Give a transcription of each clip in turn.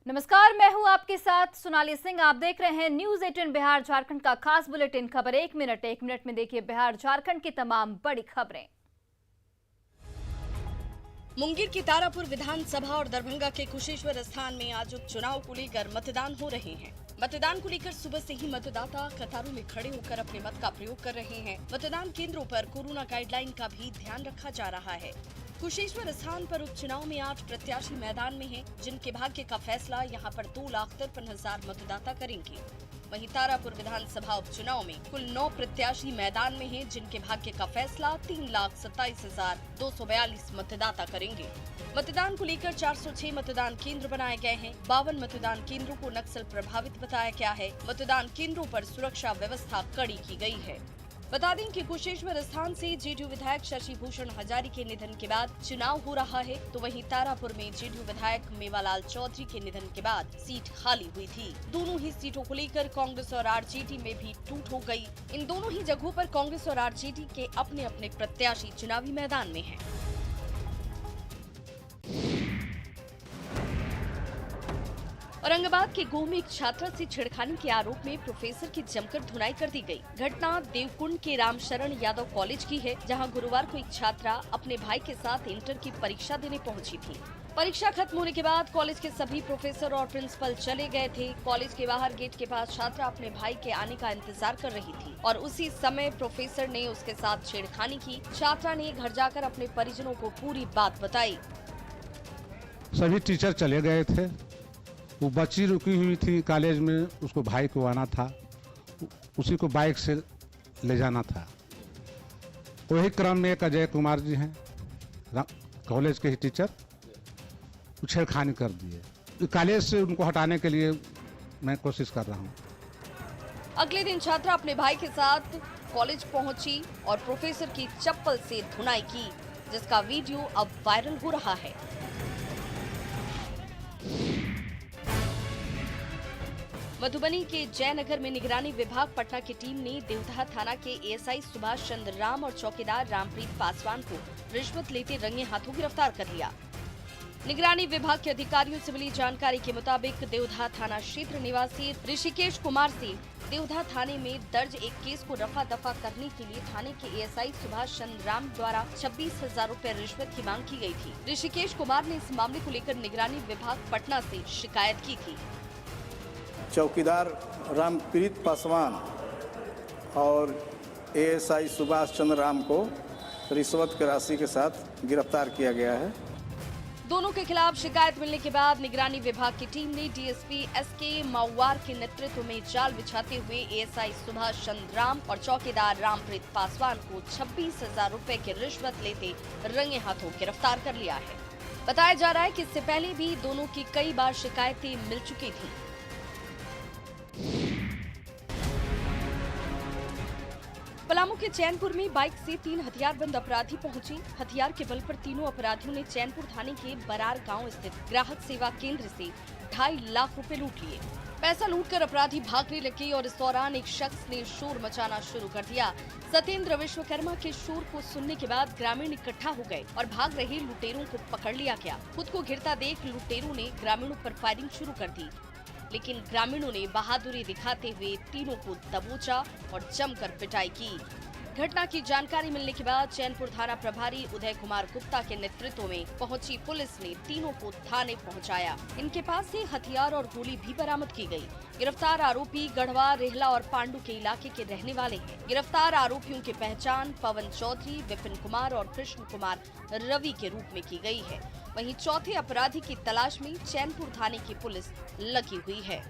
नमस्कार, मैं हूं आपके साथ सोनाली सिंह। आप देख रहे हैं न्यूज 18 बिहार झारखंड का खास बुलेटिन। खबर एक मिनट में देखिए बिहार झारखंड की तमाम बड़ी खबरें। मुंगेर की तारापुर विधानसभा और दरभंगा के कुशेश्वर स्थान में आज उपचुनाव को लेकर मतदान हो रहे हैं। मतदान को लेकर सुबह से ही मतदाता कतारों में खड़े होकर अपने मत का प्रयोग कर रहे हैं। मतदान केंद्रों पर कोरोना गाइडलाइन का भी ध्यान रखा जा रहा है। कुशेश्वर स्थान पर उपचुनाव में 8 प्रत्याशी मैदान में हैं, जिनके भाग्य का फैसला यहां पर 2,53,000 मतदाता करेंगे। वहीं तारापुर विधानसभा उपचुनाव में कुल 9 प्रत्याशी मैदान में हैं, जिनके भाग्य का फैसला 3,27,242 मतदाता करेंगे। मतदान को लेकर 406 मतदान केंद्र बनाए गए हैं। 52 मतदान केंद्रों को नक्सल प्रभावित बताया गया है। मतदान केंद्रों पर सुरक्षा व्यवस्था कड़ी की गई है। बता दें कि कुशेश्वर स्थान से जेडीयू विधायक शशि भूषण हजारी के निधन के बाद चुनाव हो रहा है, तो वहीं तारापुर में जेडीयू विधायक मेवालाल चौधरी के निधन के बाद सीट खाली हुई थी। दोनों ही सीटों को लेकर कांग्रेस और आरजेडी में भी टूट हो गई। इन दोनों ही जगहों पर कांग्रेस और आरजेडी के अपने अपने प्रत्याशी चुनावी मैदान में हैं। औरंगाबाद के गोह में एक छात्रा से छेड़खानी के आरोप में प्रोफेसर की जमकर धुनाई कर दी गई। घटना देवकुंड के रामशरण यादव कॉलेज की है, जहां गुरुवार को एक छात्रा अपने भाई के साथ इंटर की परीक्षा देने पहुंची थी। परीक्षा खत्म होने के बाद कॉलेज के सभी प्रोफेसर और प्रिंसिपल चले गए थे। कॉलेज के बाहर गेट के पास छात्रा अपने भाई के आने का इंतजार कर रही थी और उसी समय प्रोफेसर ने उसके साथ छेड़खानी की। छात्रा ने घर जाकर अपने परिजनों को पूरी बात बताई। सभी टीचर चले गए थे। वो बच्ची रुकी हुई थी कॉलेज में, उसको भाई को आना था, उसी को बाइक से ले जाना था। वही क्रम में एक अजय कुमार जी हैं, कॉलेज के ही टीचर, छेड़खानी कर दिए। कॉलेज से उनको हटाने के लिए मैं कोशिश कर रहा हूँ। अगले दिन छात्रा अपने भाई के साथ कॉलेज पहुंची और प्रोफेसर की चप्पल से धुनाई की, जिसका वीडियो अब वायरल हो रहा है। मधुबनी के जयनगर में निगरानी विभाग पटना की टीम ने देवधा थाना के एएसआई सुभाष चंद्र राम और चौकीदार रामप्रीत पासवान को रिश्वत लेते रंगे हाथों गिरफ्तार कर लिया। निगरानी विभाग के अधिकारियों से मिली जानकारी के मुताबिक देवधा थाना क्षेत्र निवासी ऋषिकेश कुमार से देवधा थाने में दर्ज एक केस को रफा दफा करने के लिए थाने के एएसआई सुभाष चंद्र राम द्वारा 26,000 रूपए रिश्वत की मांग की गई थी। ऋषिकेश कुमार ने इस मामले को लेकर निगरानी विभाग पटना से शिकायत की थी। चौकीदार रामप्रीत पासवान और एएसआई सुभाष चंद्र राम को रिश्वत की राशि के साथ गिरफ्तार किया गया है। दोनों के खिलाफ शिकायत मिलने के बाद निगरानी विभाग की टीम ने डीएसपी एसके माउवार के नेतृत्व में जाल बिछाते हुए एएसआई सुभाष चंद्र राम और चौकीदार रामप्रीत पासवान को 26,000 रूपए की रिश्वत लेते रंगे हाथों गिरफ्तार कर लिया है। बताया जा रहा है कि इससे पहले भी दोनों की कई बार शिकायतें मिल चुकी थी। पलामू के चैनपुर में बाइक से 3 हथियारबंद अपराधी पहुंचे। हथियार के बल पर तीनों अपराधियों ने चैनपुर थाने के बरार गांव स्थित ग्राहक सेवा केंद्र से 2.5 लाख रुपए लूट लिए। पैसा लूटकर अपराधी भागने लगे और इस दौरान एक शख्स ने शोर मचाना शुरू कर दिया। सत्येंद्र विश्वकर्मा के शोर को सुनने के बाद ग्रामीण इकट्ठा हो गए और भाग रहे लुटेरों को पकड़ लिया गया। खुद को घिरता देख लुटेरों ने ग्रामीणों पर फायरिंग शुरू कर दी, लेकिन ग्रामीणों ने बहादुरी दिखाते हुए तीनों को दबोचा और जमकर पिटाई की। घटना की जानकारी मिलने के बाद चैनपुर थाना प्रभारी उदय कुमार गुप्ता के नेतृत्व में पहुंची पुलिस ने तीनों को थाने पहुंचाया। इनके पास से हथियार और गोली भी बरामद की गई। गिरफ्तार आरोपी गढ़वा, रेहला और पांडु के इलाके के रहने वाले हैं। गिरफ्तार आरोपियों की पहचान पवन चौधरी, विपिन कुमार और कृष्ण कुमार रवि के रूप में की गई है। वहीं चौथे अपराधी की तलाश में चैनपुर थाने की पुलिस लगी हुई है।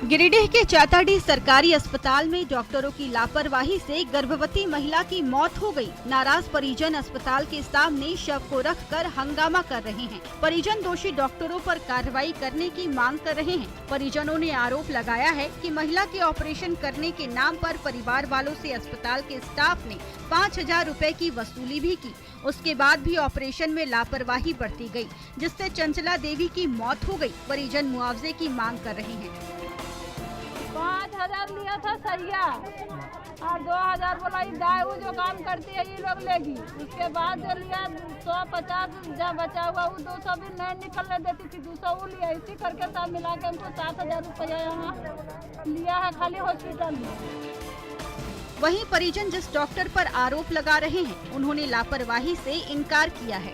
गिरिडीह के चाताडीह सरकारी अस्पताल में डॉक्टरों की लापरवाही से गर्भवती महिला की मौत हो गई। नाराज परिजन अस्पताल के सामने शव को रखकर हंगामा कर रहे हैं। परिजन दोषी डॉक्टरों पर कार्रवाई करने की मांग कर रहे हैं। परिजनों ने आरोप लगाया है कि महिला के ऑपरेशन करने के नाम पर परिवार वालों से अस्पताल के स्टाफ ने 5,000 रूपए की वसूली भी की। उसके बाद भी ऑपरेशन में लापरवाही बरती गई, जिससे चंचला देवी की मौत हो गई। परिजन मुआवजे की मांग कर रहे हैं। बहुत 5,000 लिया था सरिया और 2,000 बोला गाय वो जो काम करती है ये लोग लेगी। उसके बाद जो लिया 150 जब बचा हुआ वो 200 भी नहीं निकलने देती थी, 200 वो लिया। इसी करके सब मिला के हमको 7,000 रुपया यहाँ लिया है खाली हॉस्पिटल में। वहीं परिजन जिस डॉक्टर पर आरोप लगा रहे हैं उन्होंने लापरवाही से इनकार किया है।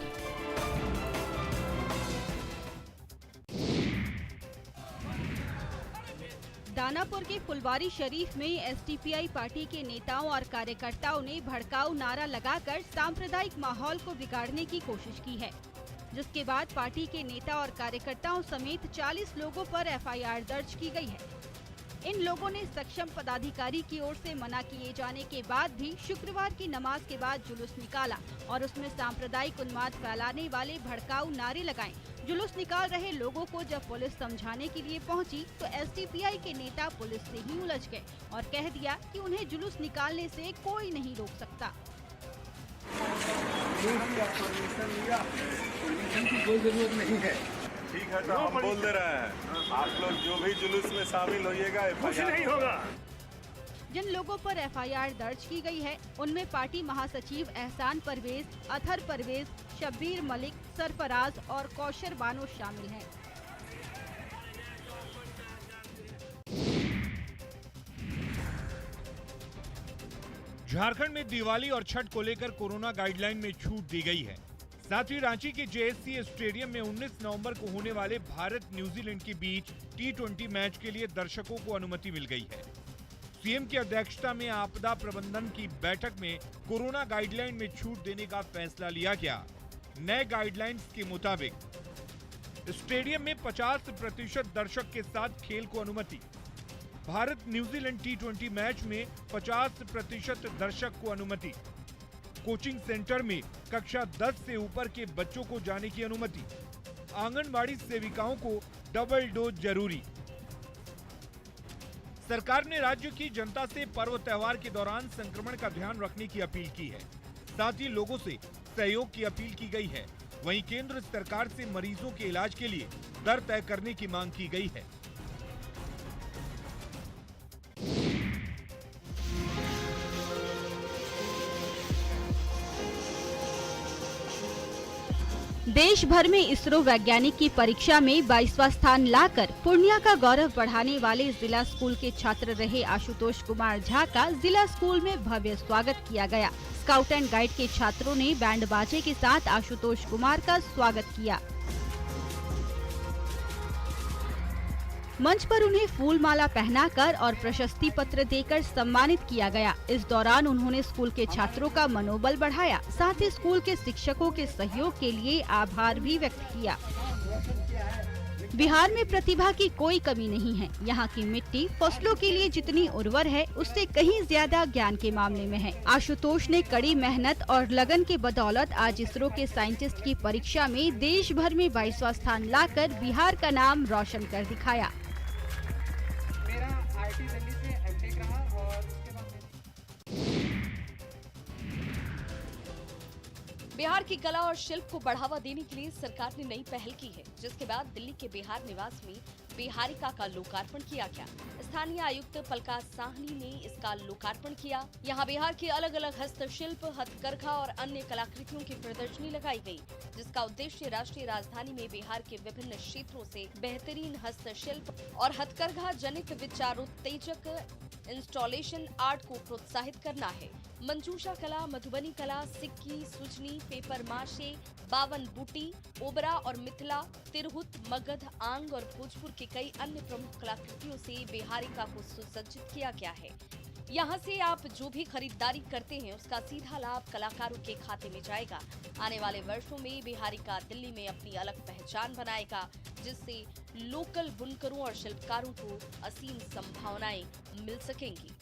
दानापुर के फुलवारी शरीफ में एसडीपीआई पार्टी के नेताओं और कार्यकर्ताओं ने भड़काऊ नारा लगाकर सांप्रदायिक माहौल को बिगाड़ने की कोशिश की है, जिसके बाद पार्टी के नेता और कार्यकर्ताओं समेत 40 लोगों पर एफआईआर दर्ज की गई है। इन लोगों ने सक्षम पदाधिकारी की ओर से मना किए जाने के बाद भी शुक्रवार की नमाज के बाद जुलूस निकाला और उसमें सांप्रदायिक उन्माद फैलाने वाले भड़काऊ नारे लगाए। जुलूस निकाल रहे लोगों को जब पुलिस समझाने के लिए पहुंची तो एसडीपीआई के नेता पुलिस से ही उलझ गए और कह दिया कि उन्हें जुलूस निकालने से कोई नहीं रोक सकता। कोई जरूरत नहीं है। ठीक है, तो हम बोल दे रहे हैं, आप लोग जो भी जुलूस में शामिल होइएगा कुछ नहीं होगा। जिन लोगों पर एफआईआर दर्ज की गई है उनमें पार्टी महासचिव एहसान परवेज, अतहर परवेज, शब्बीर मलिक, सरफराज और कौशर बानो शामिल हैं। झारखंड में दिवाली और छठ को लेकर कोरोना गाइडलाइन में छूट दी गई है। साथ ही रांची के जेएससी स्टेडियम में 19 नवंबर को होने वाले भारत न्यूजीलैंड के बीच T20 मैच के लिए दर्शकों को अनुमति मिल गई है। सीएम की अध्यक्षता में आपदा प्रबंधन की बैठक में कोरोना गाइडलाइन में छूट देने का फैसला लिया गया। नए गाइडलाइंस के मुताबिक स्टेडियम में 50% दर्शक के साथ खेल को अनुमति। भारत न्यूजीलैंड T20 मैच में 50% दर्शक को अनुमति। कोचिंग सेंटर में कक्षा 10 से ऊपर के बच्चों को जाने की अनुमति। आंगनबाड़ी सेविकाओं को डबल डोज जरूरी। सरकार ने राज्य की जनता से पर्व त्योहार के दौरान संक्रमण का ध्यान रखने की अपील की है। साथ ही लोगों से सहयोग की अपील की गई है। वहीं केंद्र सरकार से मरीजों के इलाज के लिए दर तय करने की मांग की गई है। देश भर में इसरो वैज्ञानिक की परीक्षा में 22वां स्थान लाकर पूर्णिया का गौरव बढ़ाने वाले जिला स्कूल के छात्र रहे आशुतोष कुमार झा का जिला स्कूल में भव्य स्वागत किया गया। स्काउट एंड गाइड के छात्रों ने बैंड बाजे के साथ आशुतोष कुमार का स्वागत किया। मंच पर उन्हें फूल माला पहनाकर और प्रशस्ति पत्र देकर सम्मानित किया गया। इस दौरान उन्होंने स्कूल के छात्रों का मनोबल बढ़ाया, साथ ही स्कूल के शिक्षकों के सहयोग के लिए आभार भी व्यक्त किया। बिहार में प्रतिभा की कोई कमी नहीं है। यहाँ की मिट्टी फसलों के लिए जितनी उर्वर है उससे कहीं ज्यादा ज्ञान के मामले में है। आशुतोष ने कड़ी मेहनत और लगन के बदौलत आज इसरो के साइंटिस्ट की परीक्षा में देश भर में 22वां स्थान लाकर बिहार का नाम रोशन कर दिखाया। मेरा आईटी दिल्ली से एमटेक रहा और उसके बाद बिहार की कला और शिल्प को बढ़ावा देने के लिए सरकार ने नई पहल की है, जिसके बाद दिल्ली के बिहार निवास में बिहारिका का लोकार्पण किया गया। स्थानीय आयुक्त पलका साहनी ने इसका लोकार्पण किया। यहाँ बिहार के अलग अलग हस्तशिल्प, हथकरघा और अन्य कलाकृतियों की प्रदर्शनी लगाई गई, जिसका उद्देश्य राष्ट्रीय राजधानी में बिहार के विभिन्न क्षेत्रों से बेहतरीन हस्तशिल्प और हथकरघा जनित विचारोत्तेजक इंस्टॉलेशन आर्ट को प्रोत्साहित करना है। मंजूषा कला, मधुबनी कला, सिक्की, सुजनी, पेपर माशे, बावन बूटी, ओबरा और मिथिला, तिरहुत, मगध, आंग और भोजपुर के कई अन्य प्रमुख कलाकृतियों से बिहारिका को सुसज्जित किया गया है। यहाँ से आप जो भी खरीदारी करते हैं उसका सीधा लाभ कलाकारों के खाते में जाएगा। आने वाले वर्षों में बिहारिका दिल्ली में अपनी अलग पहचान बनाएगा, जिससे लोकल बुनकरों और शिल्पकारों को असीम संभावनाएं मिल सकेंगी।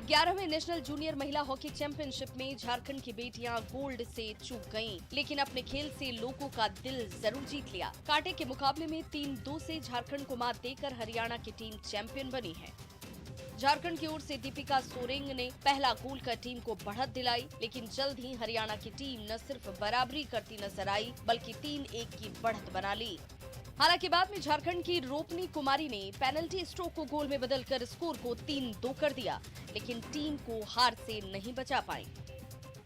11वें नेशनल जूनियर महिला हॉकी चैंपियनशिप में झारखंड की बेटियां गोल्ड से चूक गईं, लेकिन अपने खेल से लोगों का दिल जरूर जीत लिया। कांटे के मुकाबले में 3-2 से झारखंड को मात देकर हरियाणा की टीम चैंपियन बनी है। झारखंड की ओर से दीपिका सोरेंग ने पहला गोल कर टीम को बढ़त दिलाई, लेकिन जल्द ही हरियाणा की टीम न सिर्फ बराबरी करती नजर आई बल्कि 3-1 की बढ़त बना ली। हालांकि बाद में झारखंड की रोपनी कुमारी ने पेनल्टी स्ट्रोक को गोल में बदलकर स्कोर को 3-2 कर दिया, लेकिन टीम को हार से नहीं बचा पाई।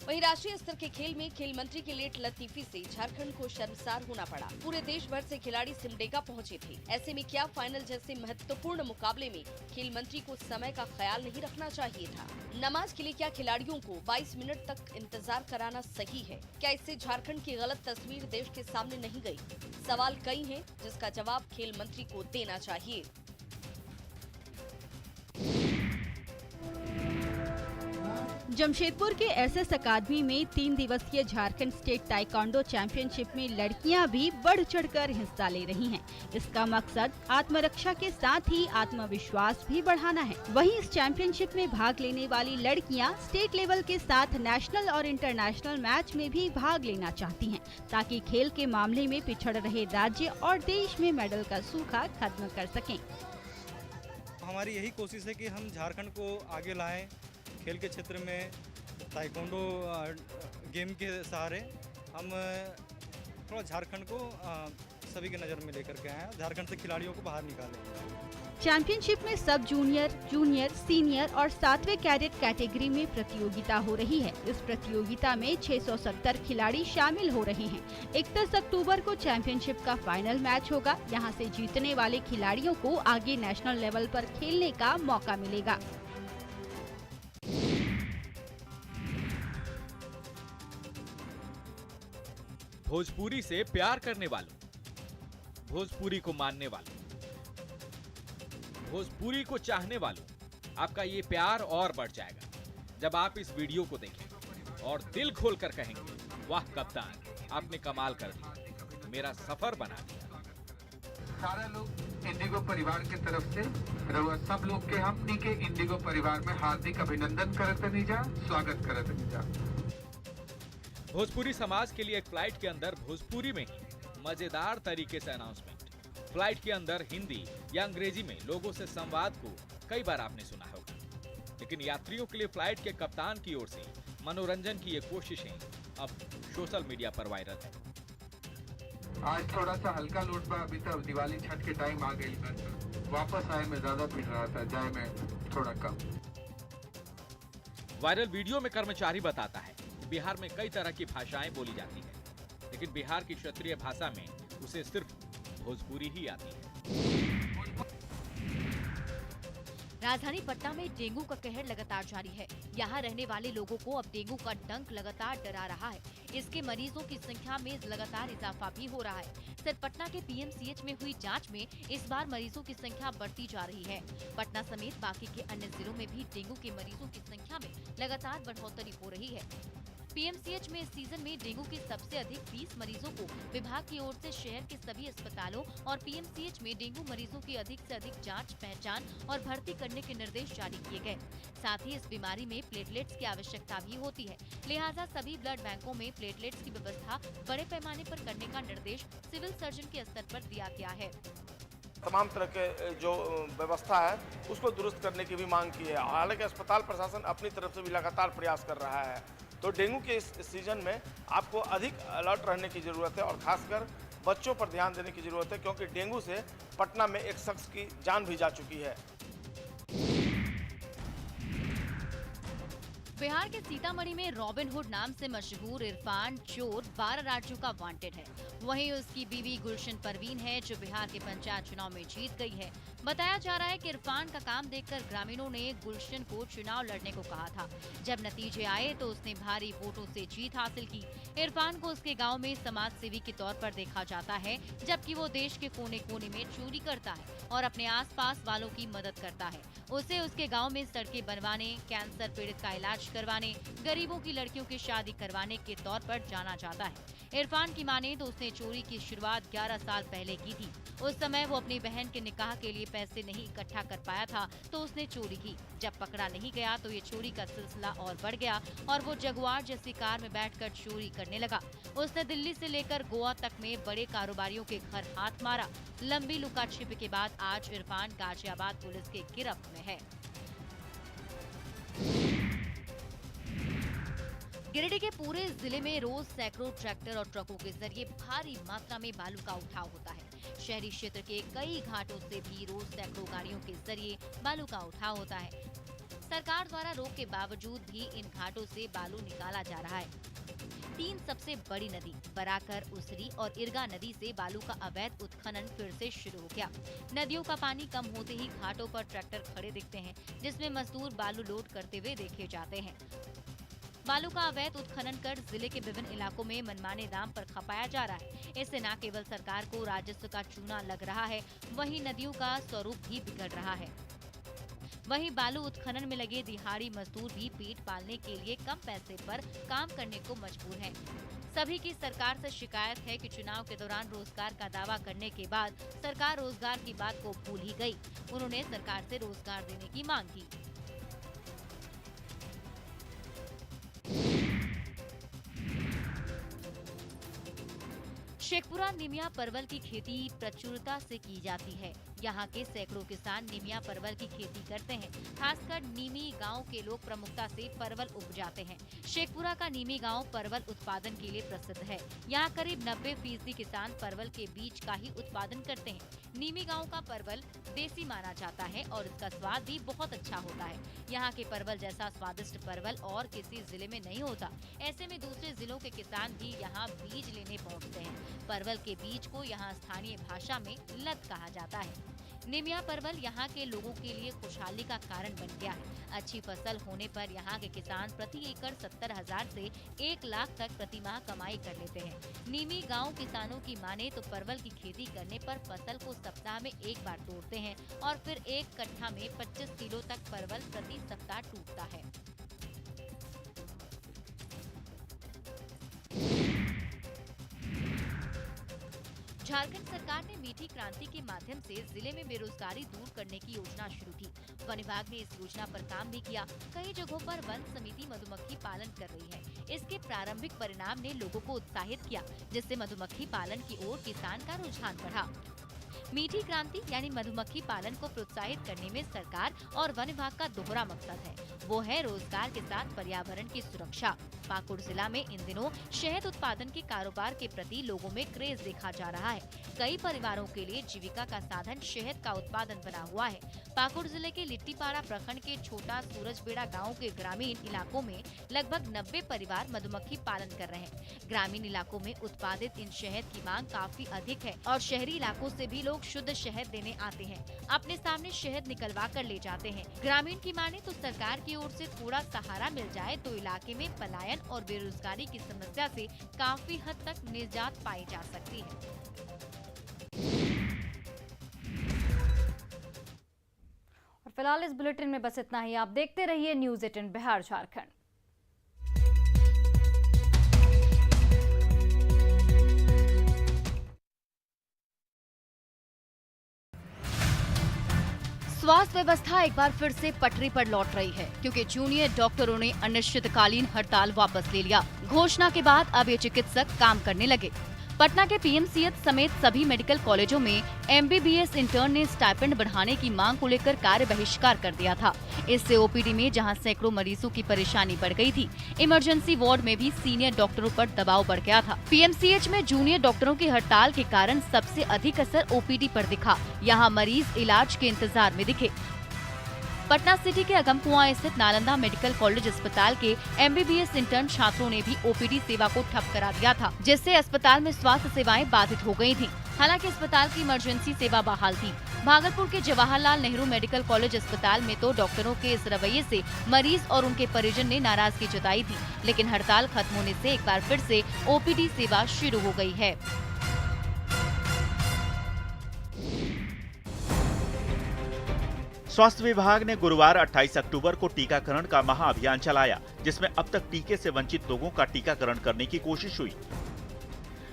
वहीं राष्ट्रीय स्तर के खेल में खेल मंत्री के लेट लतीफी से झारखंड को शर्मसार होना पड़ा। पूरे देश भर से खिलाड़ी सिमडेगा पहुंचे थे। ऐसे में क्या फाइनल जैसे महत्वपूर्ण मुकाबले में खेल मंत्री को समय का ख्याल नहीं रखना चाहिए था? नमाज के लिए क्या खिलाड़ियों को 22 मिनट तक इंतजार कराना सही है? क्या इससे झारखंड की गलत तस्वीर देश के सामने नहीं गई? सवाल कई हैं, जिसका जवाब खेल मंत्री को देना चाहिए। जमशेदपुर के एसएस अकादमी में 3 दिवसीय झारखंड स्टेट ताइक्वांडो चैंपियनशिप में लड़कियां भी बढ़ चढ़कर हिस्सा ले रही हैं। इसका मकसद आत्मरक्षा के साथ ही आत्मविश्वास भी बढ़ाना है। वहीं इस चैंपियनशिप में भाग लेने वाली लड़कियां स्टेट लेवल के साथ नेशनल और इंटरनेशनल मैच में भी भाग लेना चाहती हैं, ताकि खेल के मामले में पिछड़ रहे राज्य और देश में मेडल का सूखा खत्म कर सकें। हमारी यही कोशिश है कि हम झारखंड को आगे लाएं। खेल के क्षेत्र में ताइक्वांडो गेम के सहारे हम थोड़ा झारखंड को सभी के नज़र में लेकर के आए हैं, झारखंड से खिलाड़ियों को बाहर निकालें। चैंपियनशिप में सब जूनियर, जूनियर, सीनियर और 7वें कैडेट कैटेगरी में प्रतियोगिता हो रही है। इस प्रतियोगिता में 670 खिलाड़ी शामिल हो रहे हैं। 31 अक्टूबर को चैंपियनशिप का फाइनल मैच होगा। यहां से जीतने वाले खिलाड़ियों को आगे नेशनल लेवल पर खेलने का मौका मिलेगा। भोजपुरी से प्यार करने वालों, भोजपुरी को मानने वालों, भोजपुरी को चाहने वालों, आपका ये प्यार और बढ़ जाएगा जब आप इस वीडियो को देखेंगे और दिल खोलकर कहेंगे, वाह कप्तान, आपने कमाल कर दिया, मेरा सफर बना दिया। सारा लोग इंडिगो परिवार की तरफ से सब लोग के हमनी के इंडिगो परिवार में हार्दिक अभिनंदन करत नीजा, स्वागत करत नीजा। भोजपुरी समाज के लिए एक फ्लाइट के अंदर भोजपुरी में ही मजेदार तरीके से अनाउंसमेंट। फ्लाइट के अंदर हिंदी या अंग्रेजी में लोगों से संवाद को कई बार आपने सुना होगा, लेकिन यात्रियों के लिए फ्लाइट के कप्तान की ओर से मनोरंजन की ये कोशिशें अब सोशल मीडिया पर वायरल है। आज थोड़ा सा हल्का लोड पर, अभी तक दिवाली छठ के टाइम आ गई, वापस आए में ज्यादा भीड़ रहा था, जाए में थोड़ा कम। वायरल वीडियो में कर्मचारी बताता है कि बिहार में कई तरह की भाषाएं बोली जाती है, लेकिन बिहार की क्षेत्रीय भाषा में उसे सिर्फ भोजपुरी ही आती है। राजधानी पटना में डेंगू का कहर लगातार जारी है। यहाँ रहने वाले लोगों को अब डेंगू का डंक लगातार डरा रहा है। इसके मरीजों की संख्या में लगातार इजाफा भी हो रहा है। सिर्फ पटना के पीएमसीएच में हुई जांच में इस बार मरीजों की संख्या बढ़ती जा रही है। पटना समेत बाकी के अन्य जिलों में भी डेंगू के मरीजों की संख्या में लगातार बढ़ोतरी हो रही है। पीएमसीएच में इस सीजन में डेंगू के सबसे अधिक 20 मरीजों को विभाग की ओर से शहर के सभी अस्पतालों और पीएमसीएच में डेंगू मरीजों की अधिक से अधिक जांच, पहचान और भर्ती करने के निर्देश जारी किए गए। साथ ही इस बीमारी में प्लेटलेट्स की आवश्यकता भी होती है, लिहाजा सभी ब्लड बैंकों में प्लेटलेट्स की व्यवस्था बड़े पैमाने पर करने का निर्देश सिविल सर्जन के स्तर पर दिया गया है। तमाम तरह के जो व्यवस्था है उसको दुरुस्त करने की भी मांग की है। हालांकि अस्पताल प्रशासन अपनी तरफ से भी लगातार प्रयास कर रहा है। तो डेंगू के इस सीजन में आपको अधिक अलर्ट रहने की ज़रूरत है और खासकर बच्चों पर ध्यान देने की ज़रूरत है, क्योंकि डेंगू से पटना में एक शख्स की जान भी जा चुकी है। बिहार के सीतामढ़ी में रॉबिनहुड नाम से मशहूर इरफान चोर 12 राज्यों का वांटेड है। वहीं उसकी बीवी गुलशन परवीन है, जो बिहार के पंचायत चुनाव में जीत गई है। बताया जा रहा है कि इरफान का काम देखकर ग्रामीणों ने गुलशन को चुनाव लड़ने को कहा था। जब नतीजे आए तो उसने भारी वोटों से जीत हासिल की। इरफान को उसके गांव में समाज सेवी के तौर पर देखा जाता है, जबकि वो देश के कोने कोने में चोरी करता है और अपने आसपास वालों की मदद करता है। उसे उसके गांव में सड़कें बनवाने, कैंसर पीड़ित का इलाज करवाने, गरीबों की लड़कियों की शादी करवाने के तौर पर जाना जाता है। इरफान की माने तो उसने चोरी की शुरुआत 11 साल पहले की थी। उस समय वो अपनी बहन के निकाह के लिए पैसे नहीं इकट्ठा कर पाया था, तो उसने चोरी की। जब पकड़ा नहीं गया तो ये चोरी का सिलसिला और बढ़ गया और वो जगुआर जैसी कार में बैठकर चोरी करने लगा। उसने दिल्ली से लेकर गोवा तक में बड़े कारोबारियों के घर हाथ मारा। लंबी लुका छिपी के बाद आज इरफान गाजियाबाद पुलिस के गिरफ्त में है। गिरिडीह के पूरे जिले में रोज सैकड़ों ट्रैक्टर और ट्रकों के जरिए भारी मात्रा में बालू का उठाव होता है। शहरी क्षेत्र के कई घाटों से भी रोज सैकड़ों गाड़ियों के जरिए बालू का उठाव होता है। सरकार द्वारा रोक के बावजूद भी इन घाटों से बालू निकाला जा रहा है। 3 सबसे बड़ी नदी बराकर, उसरी और इरगा नदी से बालू का अवैध उत्खनन फिर से शुरू हो गया। नदियों का पानी कम होते ही घाटों पर ट्रैक्टर खड़े दिखते हैं, जिसमें मजदूर बालू लोड करते हुए देखे जाते हैं। बालू का अवैध उत्खनन कर जिले के विभिन्न इलाकों में मनमाने दाम पर खपाया जा रहा है। इससे न केवल सरकार को राजस्व का चूना लग रहा है, वहीं नदियों का स्वरूप भी बिगड़ रहा है। वहीं बालू उत्खनन में लगे दिहाड़ी मजदूर भी पेट पालने के लिए कम पैसे पर काम करने को मजबूर हैं। सभी की सरकार से शिकायत है कि चुनाव के दौरान रोजगार का दावा करने के बाद सरकार रोजगार की बात को भूल ही गई। उन्होंने सरकार से रोजगार देने की मांग की। शेखपुरा निमिया परवल की खेती प्रचुरता से की जाती है। यहाँ के सैकड़ों किसान निमिया परवल की खेती करते हैं। खासकर नीमी गांव के लोग प्रमुखता से परवल उपजाते हैं। शेखपुरा का नीमी गांव परवल उत्पादन के लिए प्रसिद्ध है। यहाँ करीब 90% किसान परवल के बीज का ही उत्पादन करते हैं। नीमी गांव का परवल देसी माना जाता है और इसका स्वाद भी बहुत अच्छा होता है। यहाँ के परवल जैसा स्वादिष्ट परवल और किसी जिले में नहीं होता। ऐसे में दूसरे जिलों के किसान भी यहाँ बीज लेने पहुँचते हैं। परवल के बीज को यहाँ स्थानीय भाषा में लत कहा जाता है। निमिया परवल यहाँ के लोगों के लिए खुशहाली का कारण बन गया है। अच्छी फसल होने पर यहाँ के किसान प्रति एकड़ 70,000 से 1 लाख तक प्रति माह कमाई कर लेते हैं। नीमी गांव किसानों की माने तो परवल की खेती करने पर फसल को सप्ताह में 1 बार तोड़ते हैं और फिर 1 कट्ठा में 25 किलो तक परवल प्रति सप्ताह टूटता है। झारखंड सरकार ने मीठी क्रांति के माध्यम से जिले में बेरोजगारी दूर करने की योजना शुरू की। वन विभाग ने इस योजना पर काम भी किया। कई जगहों पर वन समिति मधुमक्खी पालन कर रही है। इसके प्रारंभिक परिणाम ने लोगों को उत्साहित किया, जिससे मधुमक्खी पालन की ओर किसान का रुझान बढ़ा। मीठी क्रांति यानी मधुमक्खी पालन को प्रोत्साहित करने में सरकार और वन विभाग का दोहरा मकसद है। वो है रोजगार के साथ पर्यावरण की सुरक्षा। पाकुड़ जिला में इन दिनों शहद उत्पादन के कारोबार के प्रति लोगों में क्रेज देखा जा रहा है। कई परिवारों के लिए जीविका का साधन शहद का उत्पादन बना हुआ है। पाकुड़ जिले के लिट्टीपाड़ा प्रखंड के छोटा सूरजबेड़ा गांव के ग्रामीण इलाकों में लगभग 90 परिवार मधुमक्खी पालन कर रहे हैं। ग्रामीण इलाकों में उत्पादित इन शहद की मांग काफी अधिक है और शहरी इलाकों से भी लोग शुद्ध शहद देने आते हैं। अपने सामने शहद निकलवा कर ले जाते हैं। ग्रामीण की माने तो सरकार की ओर से थोड़ा सहारा मिल जाए तो इलाके में पलायन और बेरोजगारी की समस्या से काफी हद तक निजात पाई जा सकती है। और फिलहाल इस बुलेटिन में बस इतना ही। आप देखते रहिए न्यूज़ 18 बिहार झारखंड। स्वास्थ्य व्यवस्था एक बार फिर से पटरी पर लौट रही है, क्योंकि जूनियर डॉक्टरों ने अनिश्चितकालीन हड़ताल वापस ले लिया। घोषणा के बाद अब ये चिकित्सक काम करने लगे। पटना के पीएमसीएच समेत सभी मेडिकल कॉलेजों में एमबीबीएस इंटर्न ने स्टाइपेंड बढ़ाने की मांग को लेकर कार्य बहिष्कार कर दिया था। इससे ओपीडी में जहां सैकड़ों मरीजों की परेशानी बढ़ गई थी, इमरजेंसी वार्ड में भी सीनियर डॉक्टरों पर दबाव बढ़ गया था। पीएमसीएच में जूनियर डॉक्टरों की हड़ताल के कारण सबसे अधिक असर ओपीडी पर दिखा। यहाँ मरीज इलाज के इंतजार में दिखे। पटना सिटी के अगमकुआं स्थित नालंदा मेडिकल कॉलेज अस्पताल के एमबीबीएस इंटर्न छात्रों ने भी ओपीडी सेवा को ठप करा दिया था, जिससे अस्पताल में स्वास्थ्य सेवाएं बाधित हो गई थीं। हालांकि अस्पताल की इमरजेंसी सेवा बहाल थी। भागलपुर के जवाहरलाल नेहरू मेडिकल कॉलेज अस्पताल में तो डॉक्टरों के इस रवैये से मरीज और उनके परिजन ने नाराजगी जताई थी, लेकिन हड़ताल खत्म होने से एक बार फिर से ओपीडी सेवा शुरू हो गई है। स्वास्थ्य विभाग ने गुरुवार 28 अक्टूबर को टीकाकरण का महाअभियान चलाया, जिसमें अब तक टीके से वंचित लोगों का टीकाकरण करने की कोशिश हुई।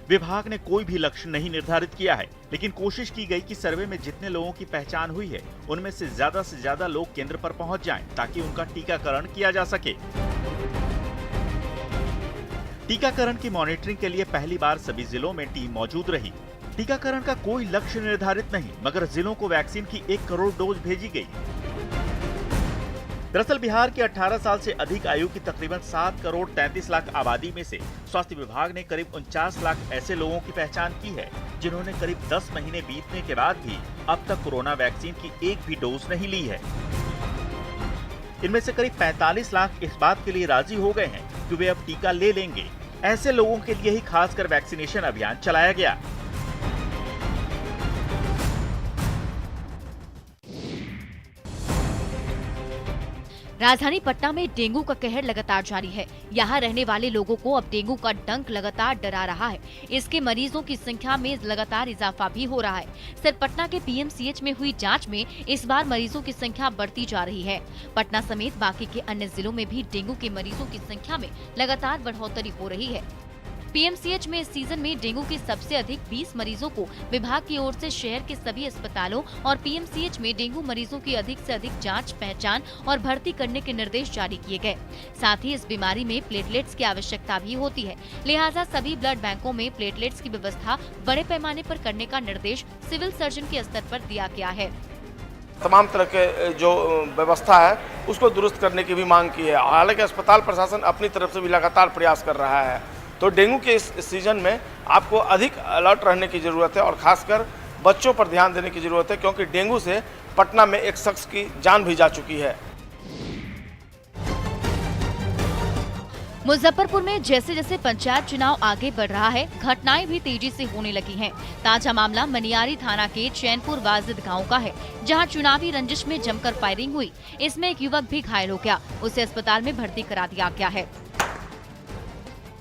विभाग ने कोई भी लक्ष्य नहीं निर्धारित किया है, लेकिन कोशिश की गई कि सर्वे में जितने लोगों की पहचान हुई है, उनमें से ज्यादा लोग केंद्र पर पहुंच जाएं, ताकि उनका टीकाकरण किया जा सके। टीकाकरण की मॉनिटरिंग के लिए पहली बार सभी जिलों में टीम मौजूद रही। टीकाकरण का कोई लक्ष्य निर्धारित नहीं, मगर जिलों को वैक्सीन की 1 करोड़ डोज भेजी गई। दरअसल बिहार की 18 साल से अधिक आयु की तकरीबन 7 करोड़ 33 लाख आबादी में से स्वास्थ्य विभाग ने करीब 49 लाख ऐसे लोगों की पहचान की है जिन्होंने करीब 10 महीने बीतने के बाद भी अब तक कोरोना वैक्सीन की एक भी डोज नहीं ली है। इनमें से करीब 45 लाख इस बात के लिए राजी हो गए हैं कि वे अब टीका ले लेंगे। ऐसे लोगों के लिए ही खासकर वैक्सीनेशन अभियान चलाया गया। राजधानी पटना में डेंगू का कहर लगातार जारी है। यहाँ रहने वाले लोगों को अब डेंगू का डंक लगातार डरा रहा है। इसके मरीजों की संख्या में लगातार इजाफा भी हो रहा है। सिर्फ पटना के पीएमसीएच में हुई जांच में इस बार मरीजों की संख्या बढ़ती जा रही है। पटना समेत बाकी के अन्य जिलों में भी डेंगू के मरीजों की संख्या में लगातार बढ़ोतरी हो रही है। पीएमसीएच में इस सीजन में डेंगू के सबसे अधिक 20 मरीजों को विभाग की ओर से शहर के सभी अस्पतालों और पीएमसीएच में डेंगू मरीजों की अधिक से अधिक जांच, पहचान और भर्ती करने के निर्देश जारी किए गए। साथ ही इस बीमारी में प्लेटलेट्स की आवश्यकता भी होती है, लिहाजा सभी ब्लड बैंकों में प्लेटलेट्स की व्यवस्था बड़े पैमाने पर करने का निर्देश सिविल सर्जन के स्तर पर दिया गया है। तमाम तरह के जो व्यवस्था है उसको दुरुस्त करने की भी मांग की है। हालांकि अस्पताल प्रशासन अपनी तरफ से भी लगातार प्रयास कर रहा है। तो डेंगू के इस सीजन में आपको अधिक अलर्ट रहने की ज़रूरत है और खासकर बच्चों पर ध्यान देने की ज़रूरत है, क्योंकि डेंगू से पटना में एक शख्स की जान भी जा चुकी है। मुजफ्फरपुर में जैसे जैसे पंचायत चुनाव आगे बढ़ रहा है, घटनाएं भी तेजी से होने लगी हैं। ताजा मामला मनियारी थाना के चैनपुर वाजिद गांव का है, जहां चुनावी रंजिश में जमकर फायरिंग हुई। इसमें एक युवक भी घायल हो गया, उसे अस्पताल में भर्ती करा दिया गया है।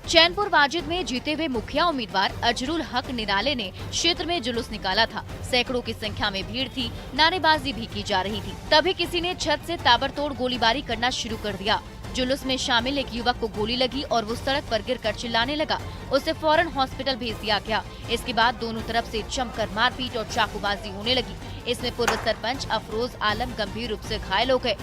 चैनपुर वाजिद में जीते हुए मुखिया उम्मीदवार अजरुल हक निराले ने क्षेत्र में जुलूस निकाला था। सैकड़ों की संख्या में भीड़ थी, नारेबाजी भी की जा रही थी। तभी किसी ने छत से ताबड़तोड़ गोलीबारी करना शुरू कर दिया। जुलूस में शामिल एक युवक को गोली लगी और वो सड़क पर गिरकर चिल्लाने लगा। उसे फौरन हॉस्पिटल भेज दिया गया। इसके बाद दोनों तरफ से जमकर मारपीट और चाकूबाजी होने लगी। इसमें पूर्व सरपंच अफरोज आलम गंभीर रूप से घायल हो गए।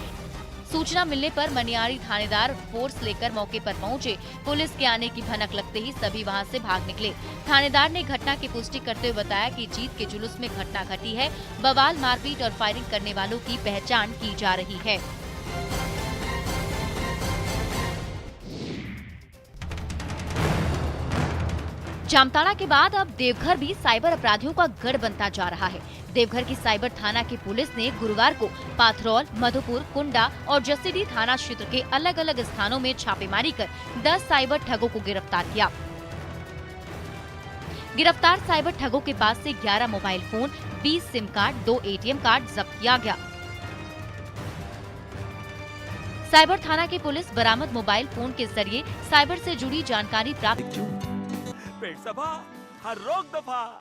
सूचना मिलने पर मनियारी थानेदार फोर्स लेकर मौके पर पहुंचे। पुलिस के आने की भनक लगते ही सभी वहां से भाग निकले। थानेदार ने घटना की पुष्टि करते हुए बताया कि जीत के जुलूस में घटना घटी है। बवाल, मारपीट और फायरिंग करने वालों की पहचान की जा रही है। जामताड़ा के बाद अब देवघर भी साइबर अपराधियों का गढ़ बनता जा रहा है। देवघर की साइबर थाना की पुलिस ने गुरुवार को पाथरौल, मधुपुर, कुंडा और जसीडीह थाना क्षेत्र के अलग अलग स्थानों में छापेमारी कर 10 साइबर ठगों को गिरफ्तार किया। गिरफ्तार साइबर ठगों के पास से 11 mobile phone, 20 SIM card, 2 ATM card जब्त किया गया। साइबर थाना की पुलिस बरामद मोबाइल फोन के जरिए साइबर से जुड़ी जानकारी प्राप्त। पेट सभा हर रोग दफा।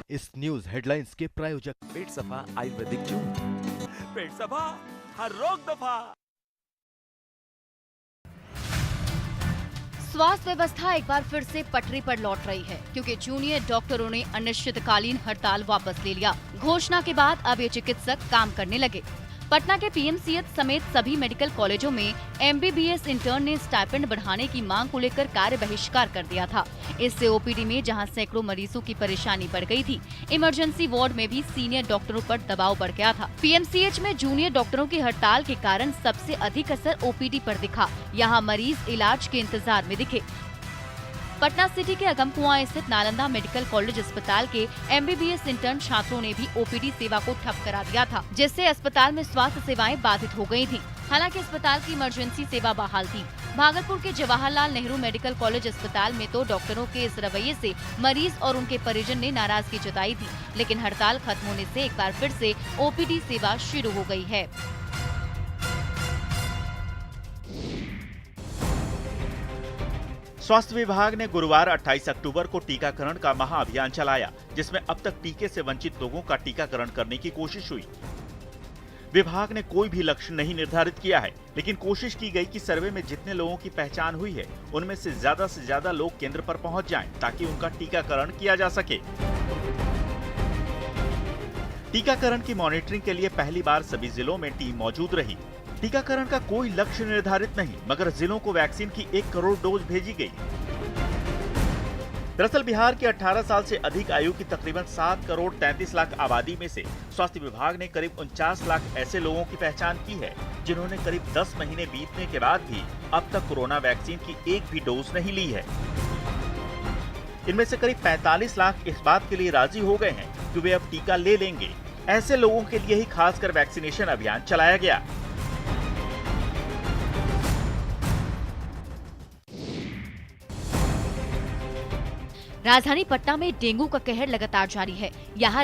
इस न्यूज हेडलाइंस के प्रायोजक पेट सफा आयुर्वेदिक चूर्ण। पेट सभा हर रोग दफा। स्वास्थ्य व्यवस्था एक बार फिर से पटरी पर लौट रही है, क्योंकि जूनियर डॉक्टरों ने अनिश्चितकालीन हड़ताल वापस ले लिया। घोषणा के बाद अब ये चिकित्सक काम करने लगे। पटना के पीएमसीएच समेत सभी मेडिकल कॉलेजों में एमबीबीएस इंटर्न ने स्टाइपेंड बढ़ाने की मांग को लेकर कार्य बहिष्कार कर दिया था। इससे ओपीडी में जहां सैकड़ों मरीजों की परेशानी बढ़ गई थी, इमरजेंसी वार्ड में भी सीनियर डॉक्टरों पर दबाव बढ़ गया था। पीएमसीएच में जूनियर डॉक्टरों की हड़ताल के कारण सबसे अधिक असर ओपीडी पर दिखा। यहाँ मरीज इलाज के इंतजार में दिखे। पटना सिटी के अगमकुआं स्थित नालंदा मेडिकल कॉलेज अस्पताल के एमबीबीएस इंटर्न छात्रों ने भी ओपीडी सेवा को ठप करा दिया था, जिससे अस्पताल में स्वास्थ्य सेवाएं बाधित हो गई थीं। हालांकि अस्पताल की इमरजेंसी सेवा बहाल थी। भागलपुर के जवाहरलाल नेहरू मेडिकल कॉलेज अस्पताल में तो डॉक्टरों के इस रवैये से मरीज और उनके परिजन ने नाराजगी जताई थी, लेकिन हड़ताल खत्म होने से एक बार फिर से ओपीडी सेवा शुरू हो गई है। स्वास्थ्य विभाग ने गुरुवार 28 अक्टूबर को टीकाकरण का महाअभियान चलाया, जिसमें अब तक टीके से वंचित लोगों का टीकाकरण करने की कोशिश हुई। विभाग ने कोई भी लक्ष्य नहीं निर्धारित किया है, लेकिन कोशिश की गई कि सर्वे में जितने लोगों की पहचान हुई है, उनमें से ज्यादा लोग केंद्र पर पहुंच जाएं, ताकि उनका टीकाकरण किया जा सके। टीकाकरण की मॉनिटरिंग के लिए पहली बार सभी जिलों में टीम मौजूद रही। टीकाकरण का कोई लक्ष्य निर्धारित नहीं, मगर जिलों को वैक्सीन की 1 करोड़ डोज भेजी गई। दरअसल बिहार की 18 साल से अधिक आयु की तकरीबन 7 करोड़ 33 लाख आबादी में से स्वास्थ्य विभाग ने करीब 49 लाख ऐसे लोगों की पहचान की है जिन्होंने करीब 10 महीने बीतने के बाद भी अब तक कोरोना वैक्सीन की एक भी डोज नहीं ली है। इनमें से करीब 45 लाख इस बात के लिए राजी हो गए हैं कि वे अब टीका ले लेंगे। ऐसे लोगों के लिए ही खासकर वैक्सीनेशन अभियान चलाया गया। राजधानी पटना में डेंगू का कहर लगातार जारी है। यहाँ